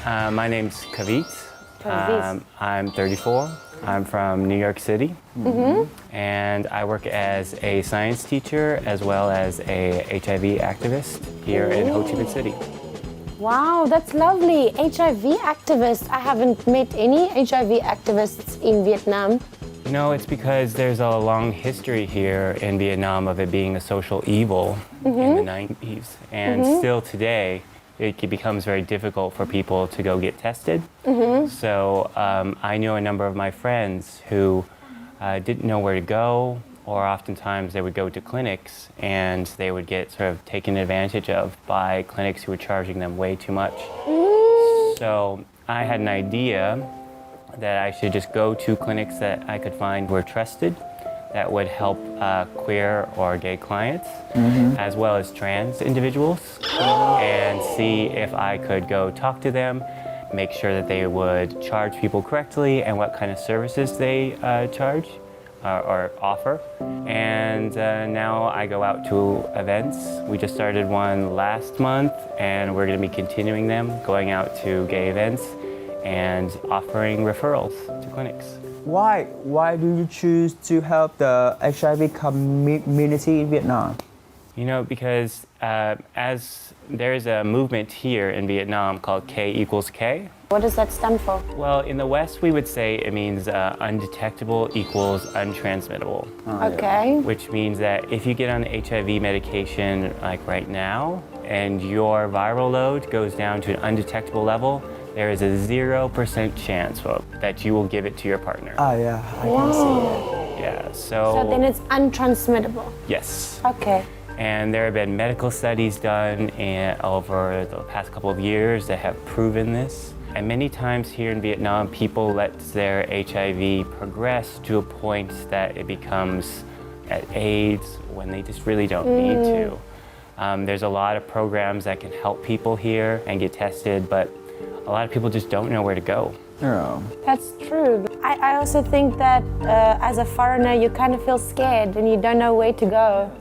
My name's Kavit. Kavit. I'm 34. I'm from New York City. And I work as a science teacher as well as a HIV activist here in Ho Chi Minh City. Wow, that's lovely. HIV activist. I haven't met any HIV activists in Vietnam. No, it's because there's a long history here in Vietnam of it being a social evil in the 90s. And still today, it becomes very difficult for people to go get tested. So I know a number of my friends who didn't know where to go, or oftentimes they would go to clinics and they would get sort of taken advantage of by clinics who were charging them way too much. So I had an idea that I should just go to clinics that I could find were trusted, that would help queer or gay clients, as well as trans individuals, and see if I could go talk to them, make sure that they would charge people correctly and what kind of services they charge or offer. And now I go out to events. We just started one last month, and we're going to be continuing them, going out to gay events and offering referrals to clinics. Why do you choose to help the HIV community in Vietnam? You know, because as there's a movement here in Vietnam called K=K. What does that stand for? Well, in the West, we would say it means undetectable equals untransmittable. Okay. Which means that if you get on HIV medication like right now and your viral load goes down to an undetectable level, there is a 0% chance that you will give it to your partner. Yeah, I can see that. Yeah, So then it's untransmittable. Yes. Okay. And there have been medical studies done over the past couple of years that have proven this. And many times here in Vietnam, people let their HIV progress to a point that it becomes AIDS when they just really don't need to. There's a lot of programs that can help people here and get tested, but a lot of people just don't know where to go. That's true. I also think that as a foreigner, you kind of feel scared and you don't know where to go.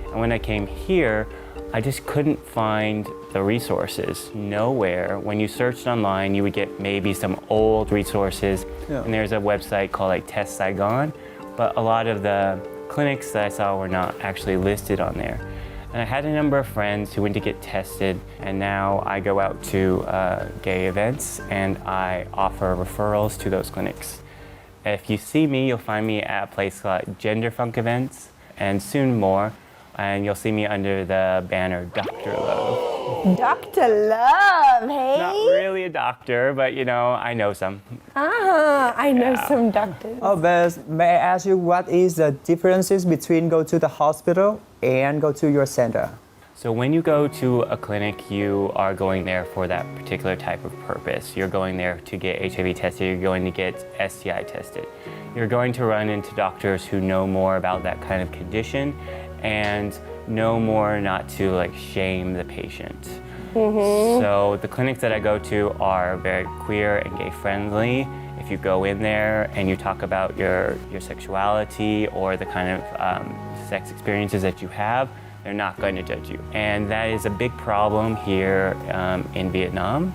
And when I came here, I just couldn't find the resources. Nowhere. When you searched online, you would get maybe some old resources. And there's a website called like Test Saigon, but a lot of the clinics that I saw were not actually listed on there. And I had a number of friends who went to get tested, and now I go out to gay events and I offer referrals to those clinics. If you see me, you'll find me at a place called Gender Funk Events, and soon more, and you'll see me under the banner Dr. Love. Dr. Love, hey? Not really a doctor, but you know, I know some. I know some doctors. But may I ask you what is the differences between go to the hospital and go to your center? So when you go to a clinic, you are going there for that particular type of purpose. You're going there to get HIV tested, you're going to get STI tested. You're going to run into doctors who know more about that kind of condition and know more not to like shame the patient. So the clinics that I go to are very queer and gay friendly. If you go in there and you talk about your sexuality or the kind of sex experiences that you have, they're not going to judge you. And that is a big problem here in Vietnam,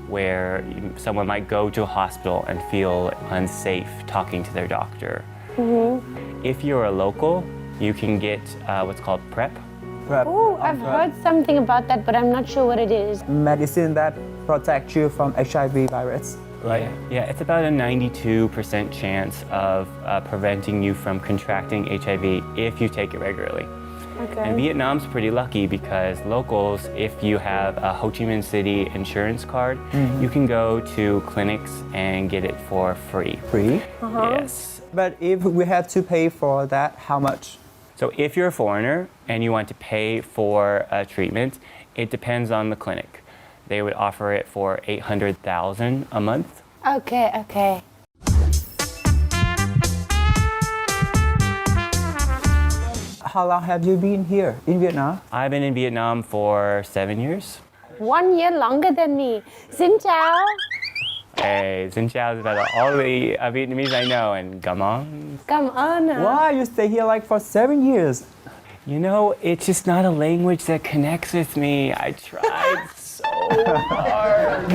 where someone might go to a hospital and feel unsafe talking to their doctor. If you're a local, you can get what's called PrEP. Oh, I've heard something about that, but I'm not sure what it is. Medicine that protects you from HIV virus, right? Yeah, it's about a 92% chance of preventing you from contracting HIV if you take it regularly. Okay. And Vietnam's pretty lucky because locals, if you have a Ho Chi Minh City insurance card, you can go to clinics and get it for free. Free? Yes. But if we have to pay for that, how much? So if you're a foreigner and you want to pay for a treatment, it depends on the clinic. They would offer it for $800,000 a month. Okay. How long have you been here in Vietnam? I've been in Vietnam for 7 years. 1 year longer than me. Xin chào. Hey, xin chào is about all the Vietnamese I know, and come on. Cảm ơn. Why you stay here like for 7 years? You know, it's just not a language that connects with me. I tried so hard.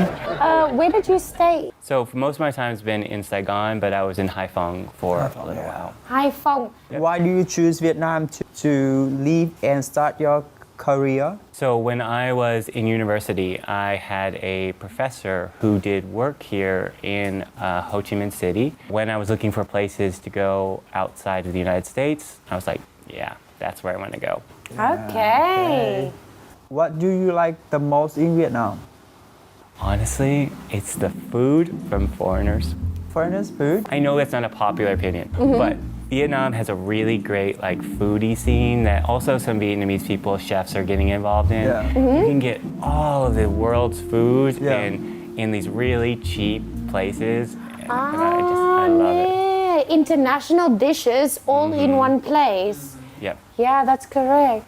where did you stay? So for most of my time has been in Saigon, but I was in Haiphong for a little while. Haiphong. Why do you choose Vietnam to leave and start your career? So when I was in university, I had a professor who did work here in Ho Chi Minh City. When I was looking for places to go outside of the United States, I was like, yeah, that's where I want to go. Okay. What do you like the most in Vietnam? Honestly, it's the food from foreigners. Foreigners' food? I know that's not a popular opinion, but Vietnam has a really great like foodie scene that also some Vietnamese people, chefs are getting involved in. Yeah. You can get all of the world's food Yeah. in these really cheap places. And I love it. Yeah. International dishes all in one place. Yep. Yeah, that's correct.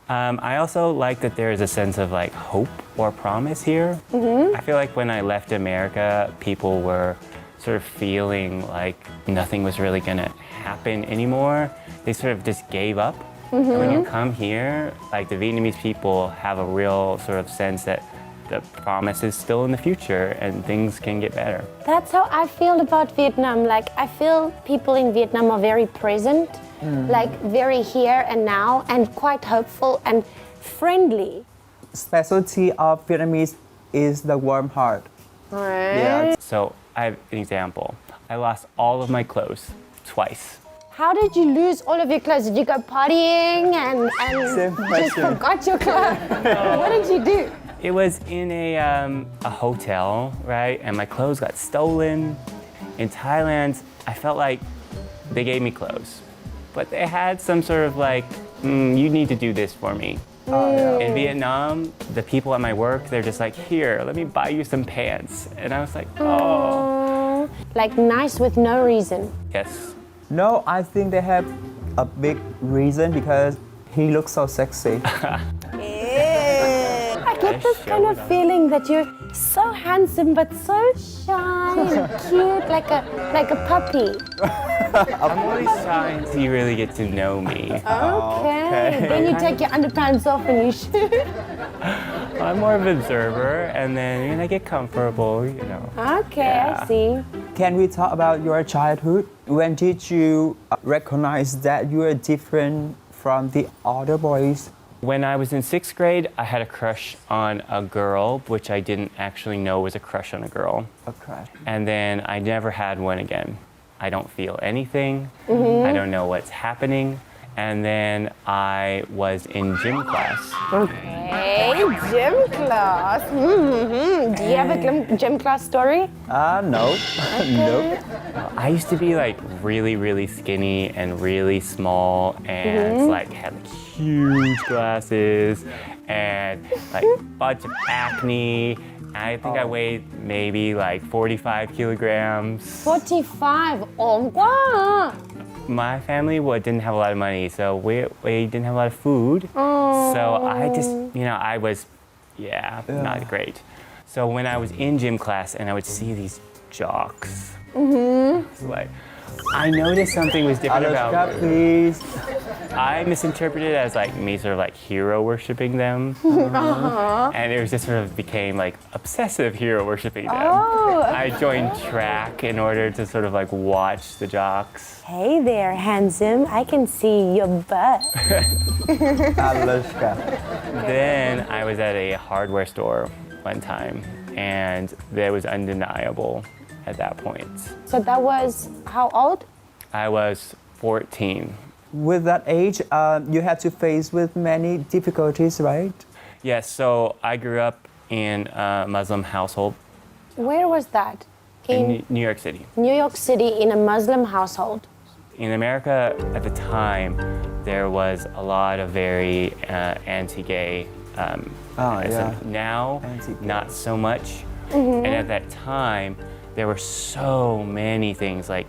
I also like that there is a sense of like hope or promise here. I feel like when I left America, people were sort of feeling like nothing was really gonna happen anymore. They sort of just gave up. And when you come here, like the Vietnamese people have a real sort of sense that the promise is still in the future and things can get better. That's how I feel about Vietnam. Like, I feel people in Vietnam are very present, like very here and now, and quite hopeful and friendly. Specialty of Vietnamese is the warm heart. Right? Yeah. So I have an example. I lost all of my clothes twice. How did you lose all of your clothes? Did you go partying and Same just question. forgot your clothes? What did you do? It was in a hotel, right? And my clothes got stolen. In Thailand, I felt like they gave me clothes, but they had some sort of like, you need to do this for me. In Vietnam, the people at my work, they're just like, here, let me buy you some pants. And I was like, oh. Like nice with no reason. Yes. No, I think they have a big reason because he looks so sexy. I get this kind of feeling that you're so handsome but so shy and cute, like a puppy. I'm only shy until you really get to know me. Okay. Then you take your underpants off and you shoot. I'm more of an observer, and then when I get comfortable, you know. Okay, Yeah. I see. Can we talk about your childhood? When did you recognize that you are different from the other boys? When I was in 6th grade, I had a crush on a girl, which I didn't actually know was a crush on a girl. Okay. And then I never had one again. I don't feel anything. I don't know what's happening. And then I was in gym class. Hey, gym class. Do you have a gym class story? No. Nope. I used to be like really, really skinny and really small and like had like huge glasses and like a bunch of acne. I think I weighed maybe like 45 kilograms. 45. Oh, wow. My family didn't have a lot of money, so we didn't have a lot of food. So I just, I was, not great. So when I was in gym class and I would see these jocks, it's like, I noticed something was different about Alushka, please. I misinterpreted it as like me sort of like hero worshiping them. And it was just sort of became like obsessive hero worshiping them. I joined track in order to sort of like watch the jocks. Hey there, handsome. I can see your butt. Alushka. Then I was at a hardware store one time and that was undeniable at that point. So that was how old? I was 14. With that age, you had to face with many difficulties, right? Yes, so I grew up in a Muslim household Where was that? in New York City. New York City, in a Muslim household. In America at the time, there was a lot of very anti-gay. Now, Anti-gay. not so much. And at that time, there were so many things. Like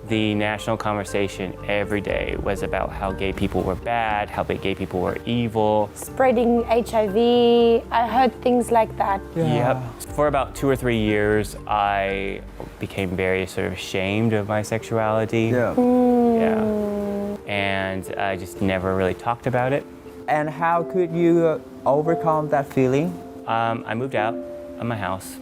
the national conversation every day was about how gay people were bad, how gay people were evil. Spreading HIV. I heard things like that. Yep. For about 2 or 3 years, I became very sort of ashamed of my sexuality. Yeah. Yeah. And I just never really talked about it. And how could you overcome that feeling? I moved out of my house.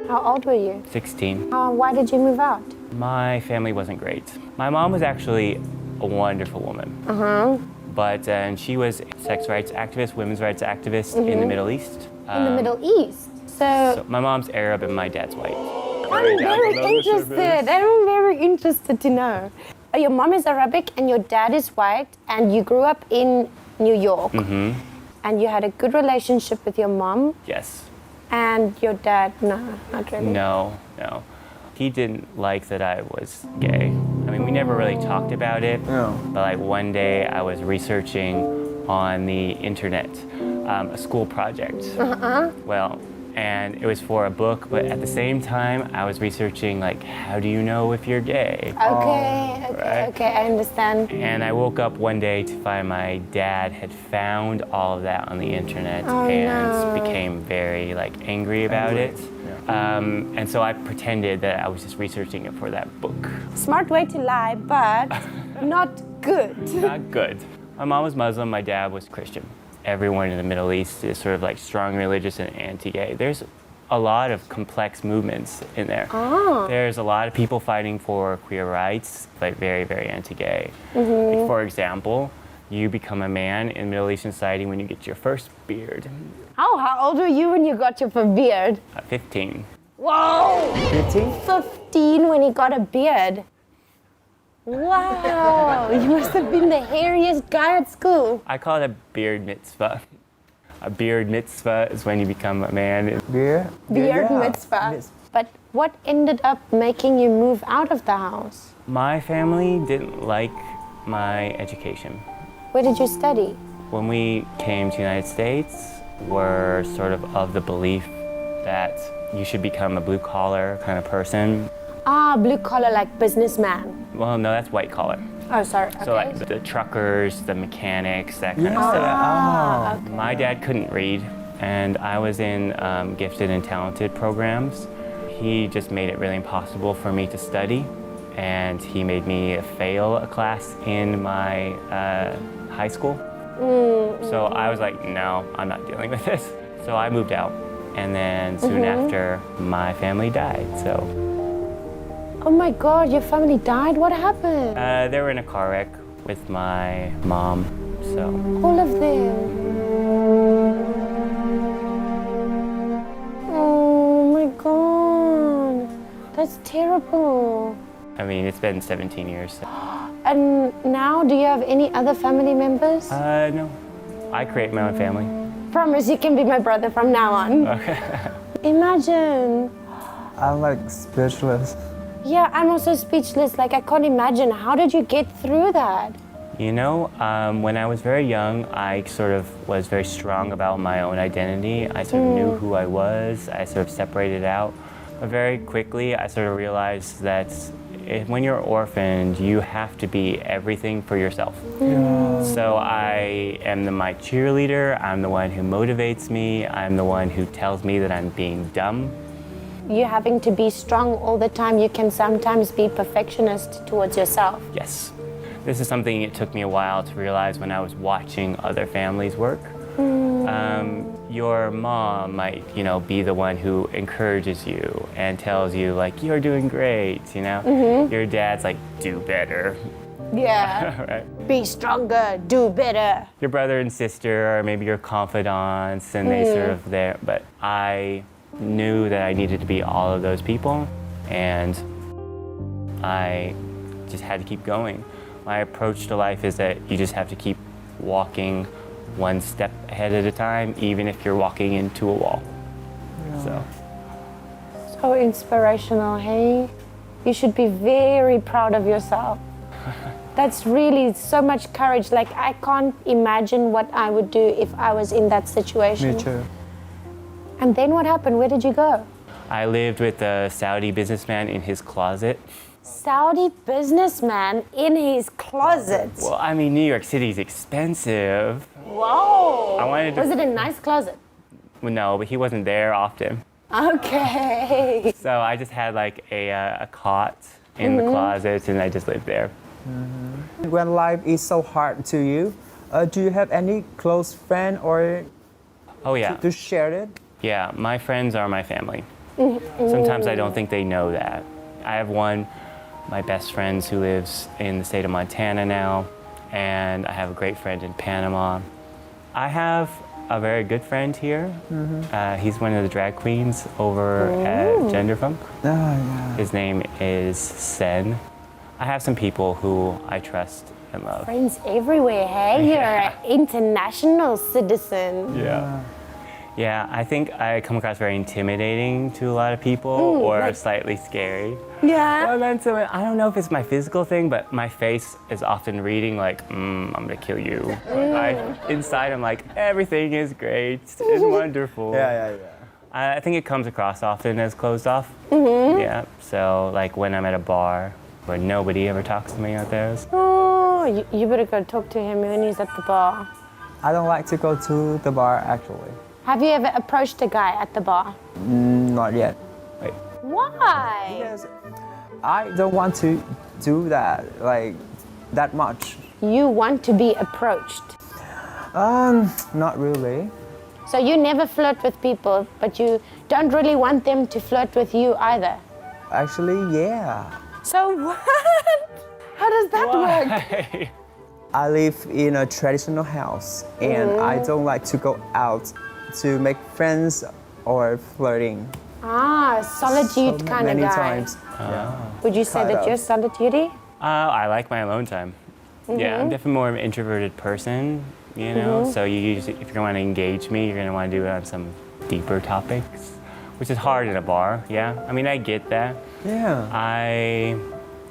How old were you? 16. Why did you move out? My family wasn't great. My mom was actually a wonderful woman. But she was sex rights activist, women's rights activist in the Middle East. In the Middle East? So My mom's Arab and my dad's white. I'm very interested. I'm very interested to know. Your mom is Arabic and your dad is white, and you grew up in New York. And you had a good relationship with your mom. Yes. And your dad, no, not really. No. He didn't like that I was gay. I mean, we never really talked about it. No. But like one day I was researching on the internet a school project. Well, and it was for a book, but at the same time I was researching like, how do you know if you're gay? Okay, I understand. And I woke up one day to find my dad had found all of that on the internet and became very like angry about it. And so I pretended that I was just researching it for that book. Smart way to lie, but not good. Not good. My mom was Muslim, my dad was Christian. Everyone in the Middle East is sort of like strong religious and anti-gay. There's a lot of complex movements in there. There's a lot of people fighting for queer rights, but very, very anti-gay. Like, for example, you become a man in Middle Eastern society when you get your first beard. How old were you when you got your beard? 15. Whoa! 15? 15 when he got a beard. Wow, you must have been the hairiest guy at school. I call it a beard mitzvah. A beard mitzvah is when you become a man. Beard Mitzvah. But what ended up making you move out of the house? My family didn't like my education. Where did you study? When we came to the United States, we're sort of the belief that you should become a blue-collar kind of person. Blue collar, like businessman. Well, no, that's white collar. Oh, sorry. Okay. So like the truckers, the mechanics, that kind of stuff. Okay. My dad couldn't read, and I was in gifted and talented programs. He just made it really impossible for me to study, and he made me fail a class in my high school. So I was like, no, I'm not dealing with this. So I moved out, and then soon after, my family died. So. Oh my God, your family died? What happened? They were in a car wreck with my mom, so. All of them. Oh my God, that's terrible. I mean, it's been 17 years. So. And now, do you have any other family members? No, I create my own family. Promise you can be my brother from now on. Okay. Imagine. I'm like speechless. Yeah, I'm also speechless. Like, I can't imagine. How did you get through that? You know, when I was very young, I sort of was very strong about my own identity. I sort of knew who I was. I sort of separated out. But very quickly, I sort of realized that when you're orphaned, you have to be everything for yourself. So I am my cheerleader. I'm the one who motivates me. I'm the one who tells me that I'm being dumb. You having to be strong all the time, you can sometimes be perfectionist towards yourself. Yes. This is something it took me a while to realize when I was watching other families work. Your mom might, be the one who encourages you and tells you, like, you're doing great, Your dad's like, do better. Yeah. Right. Be stronger, do better. Your brother and sister are maybe your confidants, and they sort of there. But I knew that I needed to be all of those people, and I just had to keep going. My approach to life is that you just have to keep walking one step ahead at a time, even if you're walking into a wall. So inspirational, hey? You should be very proud of yourself. That's really so much courage. Like, I can't imagine what I would do if I was in that situation. Me too. And then what happened? Where did you go? I lived with a Saudi businessman in his closet. Saudi businessman in his closet. Well, I mean, New York City's expensive. Whoa! Was it a nice closet? Well, no, but he wasn't there often. Okay. So I just had like a cot in the closet, and I just lived there. When life is so hard to you, do you have any close friend or Oh yeah. to share it? Yeah, my friends are my family. Sometimes I don't think they know that. I have one, my best friends who lives in the state of Montana now, and I have a great friend in Panama. I have a very good friend here. He's one of the drag queens over at Genderfunk. Oh, yeah. His name is Sen. I have some people who I trust and love. Friends everywhere, hey? You're an international citizen. Yeah. Yeah, I think I come across very intimidating to a lot of people or slightly scary. Yeah. Well, then, so I don't know if it's my physical thing, but my face is often reading like, I'm gonna kill you. Inside, I'm like, everything is great and wonderful. Yeah. I think it comes across often as closed off. Yeah, so like when I'm at a bar where nobody ever talks to me out there. Oh, you better go talk to him when he's at the bar. I don't like to go to the bar actually. Have you ever approached a guy at the bar? Not yet. Wait, Why? Because I don't want to do that like that much. You want to be approached. Not really. So you never flirt with people, but you don't really want them to flirt with you either. Actually, yeah. So what? How does that work? why? I live in a traditional house and I don't like to go out to make friends or flirting. Ah, solitude So kind of many guy. times. Yeah. Would you say Kind that of. you're solitude? I like my alone time. Yeah, I'm definitely more of an introverted person, you know? So you usually, if you want to engage me, you're going to want to do it on some deeper topics, which is hard in a bar, yeah? I mean, I get that. Yeah.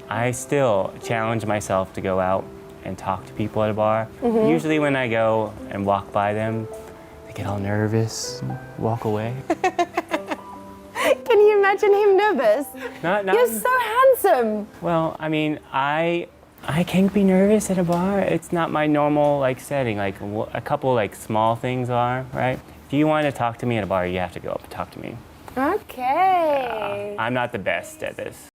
I still challenge myself to go out and talk to people at a bar. Usually when I go and walk by them, they get all nervous, walk away. Can you imagine him nervous? Not, You're so handsome. well, I mean, I can be nervous at a bar. It's not my normal like setting. Like a couple like small things are, right? If you want to talk to me at a bar, you have to go up and talk to me. Okay. I'm not the best at this.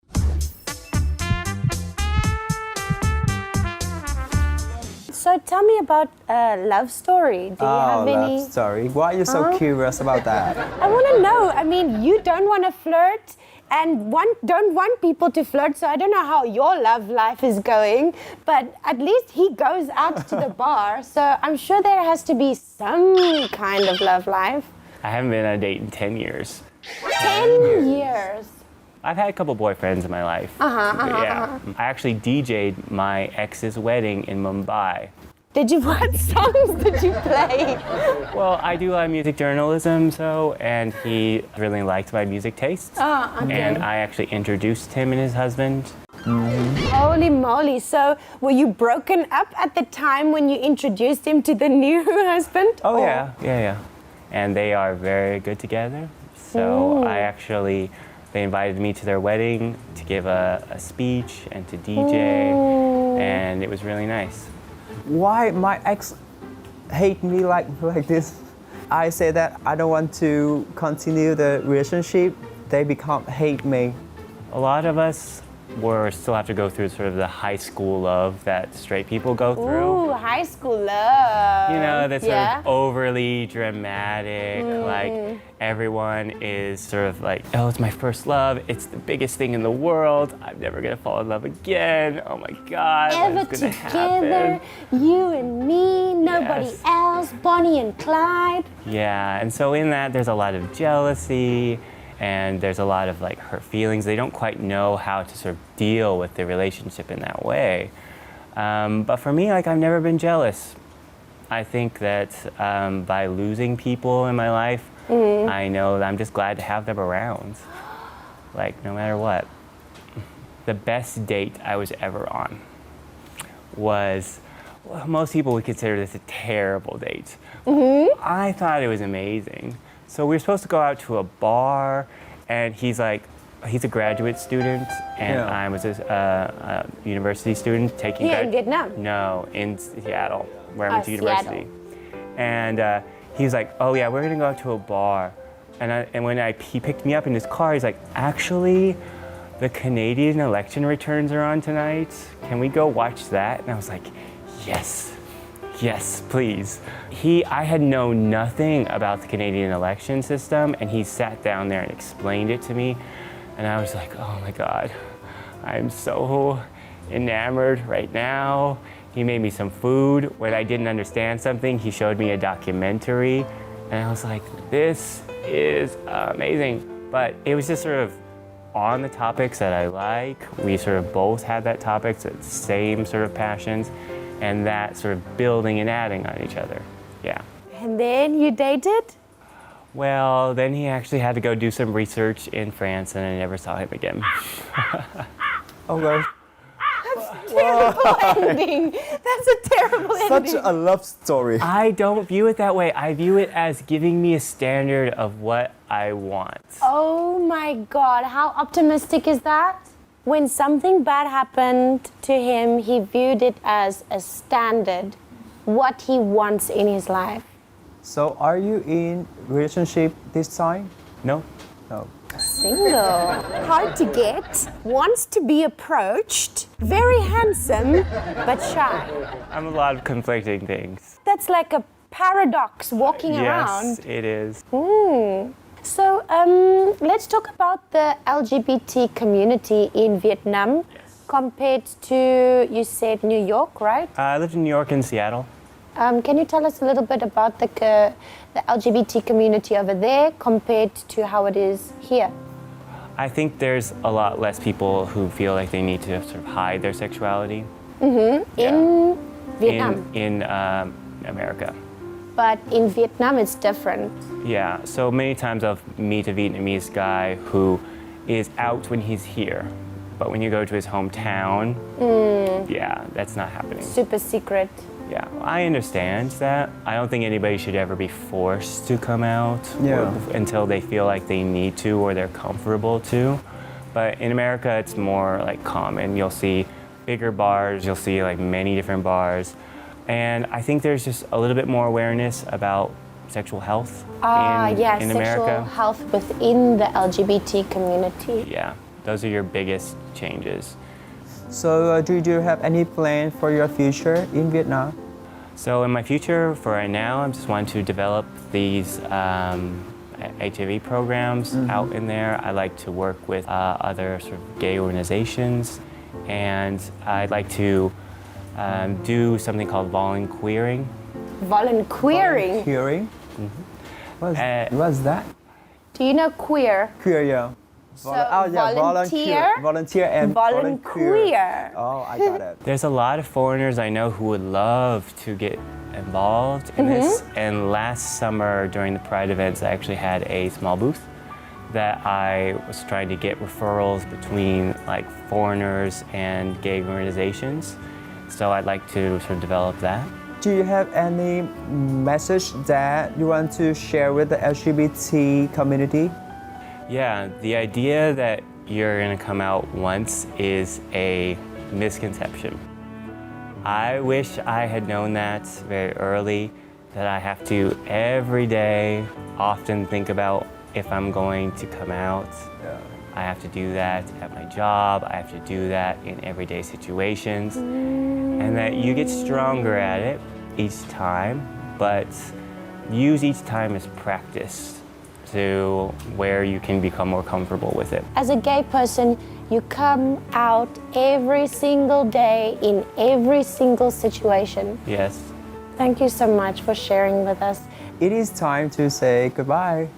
So tell me about a love story. Do you have any? Love story. Why are you so curious about that? I want to know. I mean, you don't want to flirt and don't want people to flirt, so I don't know how your love life is going, but at least he goes out to the bar, so I'm sure there has to be some kind of love life. I haven't been on a date in 10 years. 10 years. I've had a couple boyfriends in my life. Yeah. I actually DJ'd my ex's wedding in Mumbai. What songs did you play? Well, I do a lot of music journalism, and he really liked my music tastes. Oh, okay. And I actually introduced him and his husband. Holy moly. So were you broken up at the time when you introduced him to the new husband? Oh, Or- yeah. And they are very good together. So they invited me to their wedding to give a speech and to DJ, and it was really nice. Why my ex hate me like this? I say that I don't want to continue the relationship. They hate me. A lot of us still have to go through sort of the high school love that straight people go through. Ooh, high school love. You know, that's sort Yeah. of overly dramatic, like everyone is sort of like, oh, it's my first love, it's the biggest thing in the world, I'm never gonna fall in love again, oh my God, Ever what's gonna together, happen? you and me, nobody Yes. else, Bonnie and Clyde. Yeah, and so in that there's a lot of jealousy, and there's a lot of like hurt feelings. They don't quite know how to sort of deal with the relationship in that way. But for me, like I've never been jealous. I think that by losing people in my life, I know that I'm just glad to have them around. Like no matter what. The best date I was ever on was, well, most people would consider this a terrible date. I thought it was amazing. So we were supposed to go out to a bar, and he's a graduate student, and Yeah. I was a university student taking. Here in Vietnam? No, in Seattle, where I went to Seattle. university. And he was like, "Oh yeah, we're gonna go out to a bar," and when he picked me up in his car, he's like, "Actually, the Canadian election returns are on tonight. Can we go watch that?" And I was like, "Yes." Yes, please. I had known nothing about the Canadian election system, and he sat down there and explained it to me, and I was like, oh my God, I'm so enamored right now. He made me some food. When I didn't understand something, he showed me a documentary, and I was like, this is amazing. But it was just sort of on the topics that I like. We sort of both had that topics, the same sort of passions, and that sort of building and adding on each other. Yeah. And then you dated? Well, then he actually had to go do some research in France, and I never saw him again. Okay. Terrible ending. That's a terrible ending. Such a love story. I don't view it that way. I view it as giving me a standard of what I want. Oh my God, how optimistic is that? When something bad happened to him, he viewed it as a standard, what he wants in his life. So are you in relationship this time? No? No. Single, hard to get, wants to be approached, very handsome, but shy. I'm a lot of conflicting things. That's like a paradox walking around. Yes, it is. So let's talk about the LGBT community in Vietnam compared to, you said New York, right? I lived in New York and Seattle. Can you tell us a little bit about the LGBT community over there compared to how it is here? I think there's a lot less people who feel like they need to sort of hide their sexuality. In Vietnam. In America. But in Vietnam, it's different. Yeah, so many times I'll meet a Vietnamese guy who is out when he's here. But when you go to his hometown, yeah, that's not happening. Super secret. Yeah, I understand that. I don't think anybody should ever be forced to come out until they feel like they need to or they're comfortable to. But in America, it's more like common. You'll see bigger bars, you'll see like many different bars. And I think there's just a little bit more awareness about sexual health in sexual America. health within the LGBT community. Yeah, those are your biggest changes. So do you have any plan for your future in Vietnam? So in my future, for right now, I just want to develop these HIV programs out in there. I like to work with other sort of gay organizations, and I'd like to do something called volunteering. Volunteering? Volunteering? What's that? Do you know queer? Queer, yeah. Volunteer. Volunteer and volunteer. Oh, I got it. There's a lot of foreigners I know who would love to get involved in this. And last summer during the Pride events, I actually had a small booth that I was trying to get referrals between like foreigners and gay organizations. So I'd like to sort of develop that. Do you have any message that you want to share with the LGBT community? Yeah, the idea that you're gonna come out once is a misconception. I wish I had known that very early, that I have to every day often think about if I'm going to come out. I have to do that at my job, I have to do that in everyday situations, and that you get stronger at it each time, but use each time as practice to where you can become more comfortable with it. As a gay person, you come out every single day in every single situation. Yes. Thank you so much for sharing with us. It is time to say goodbye.